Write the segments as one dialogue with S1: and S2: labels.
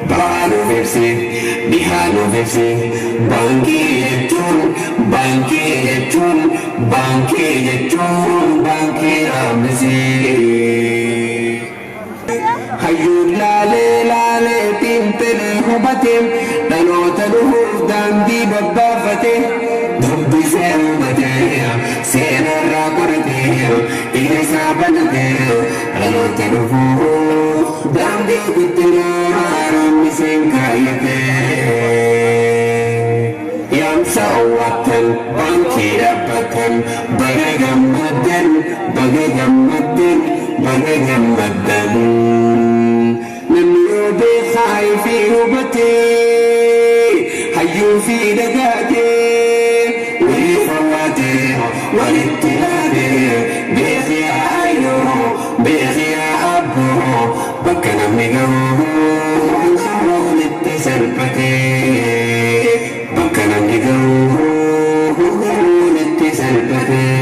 S1: baanu ibsi bihaanu ibsi baankii jechuun baankii raamsee. Hayyuun laalee xiinxalee hubatee dhaloota dhufuuf daandii babbaafatee dubbisee hubatee seenarraa qoratee ija isaa banatee dhaloota dhufuuf daandii guddinaa raamseen kaayyatee. Yaamsa oowwatan baankii dhaabbatan baga gammaddan namni yoo beekaa fi hubatee hayyuu fi dhagaatee walii fawwaatee walitti laatee beekee hayyoo beekee abboo bakka namni gahu walitti salphatee bakka namni gahu walitti salphatee.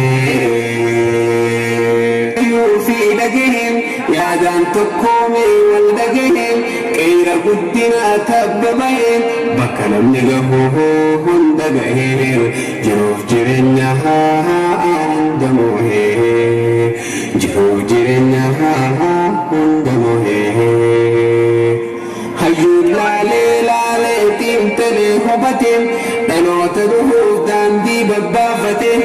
S1: Yaadaan tokkoomee wal dhagaheen qeera guddinaa tabbabaheen bakka namni gahu hunda gahee jiruuf jireenya hunda moohee jiruuf jireenya hunda moohee. Hayyuun laalee xiinxalee hubatee dhaloota dhufuuf daandii babbaafatee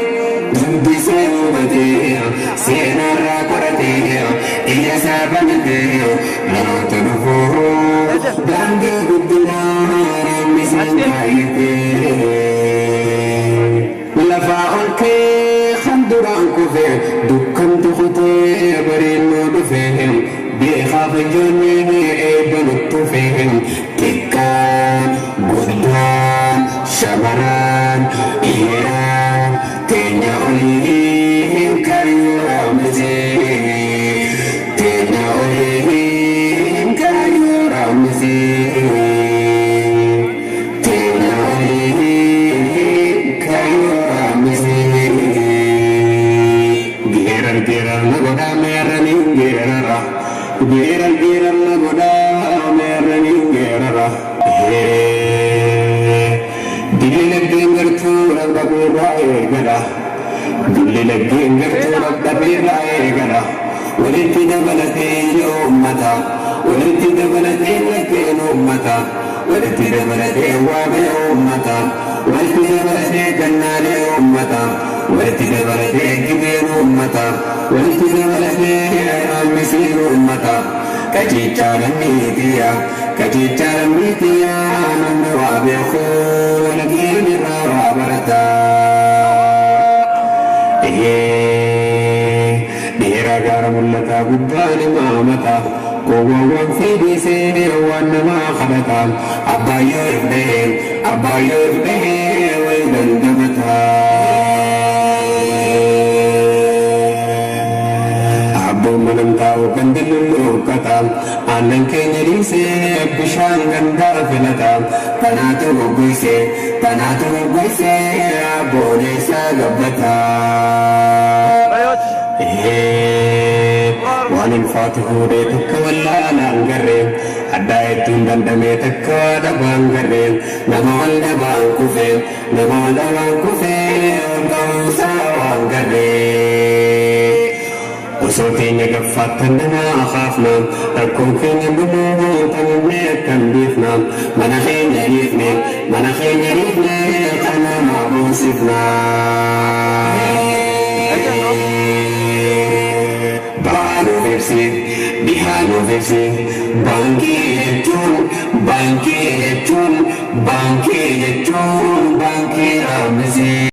S1: dubbisee hubatee seenarraa qoratee ija isaa banatee dhaloota dhufuuf daandii guddinaa raamseen kaayyatee. Lafaa ol ka'ee kan duraan kufee dukkantu kutee bareennoo dhufee beekaa fayyoonnee eebba nutti dhufee xiqqaan guddaan shamaraan dhiiraan teenya olii kayyuu raamsee teenya olii kayyuu raamsee teenya olii kayyuu raamsee. Geerar na godhaa meerranii geerara geerar na godhaa meerranii geerara. Dilli laggeen gartuu dhaqdhabeerraa eegala dilli laggeen gartuu dhaqdhabeerraa eegala walitti dabalatee uummata walitti dabalatee laggeen uummata walitti dabalatee waamee uummata walitti dabalatee gannaalee uummata walitti dabalatee gibeen uummata walitti dabalatee raamseen uummata. Kachicha lammiitiya namni waa beekuu laggeen irraa waa barata. Dhiira gaara mul'ata gubbaan imaamata gowwoowwan fiidisee waan namaa kadhata abbaayyoo dhahee way dandamata. Manamtaa'u kan dillulluuqqata aannan keenya dhiisee bishaan gandaa filata tanaatu goggoysee booneessaa gabbata. Waan ulfaatu fuudhee takka wallaalaan garree addaa hedduun dandamee takka dhabaan garree nama wal dhabaan kufee olqabuusaa waan garree. Osoo keenya gaffaattan namaa kaafna rakkoon keenya dhumuu tanumnee akkan dhiifna mana keenya dhiifne kan namaa boonsifna. Baanuuf ibsi bihaanuuf ibsi baankii jechuun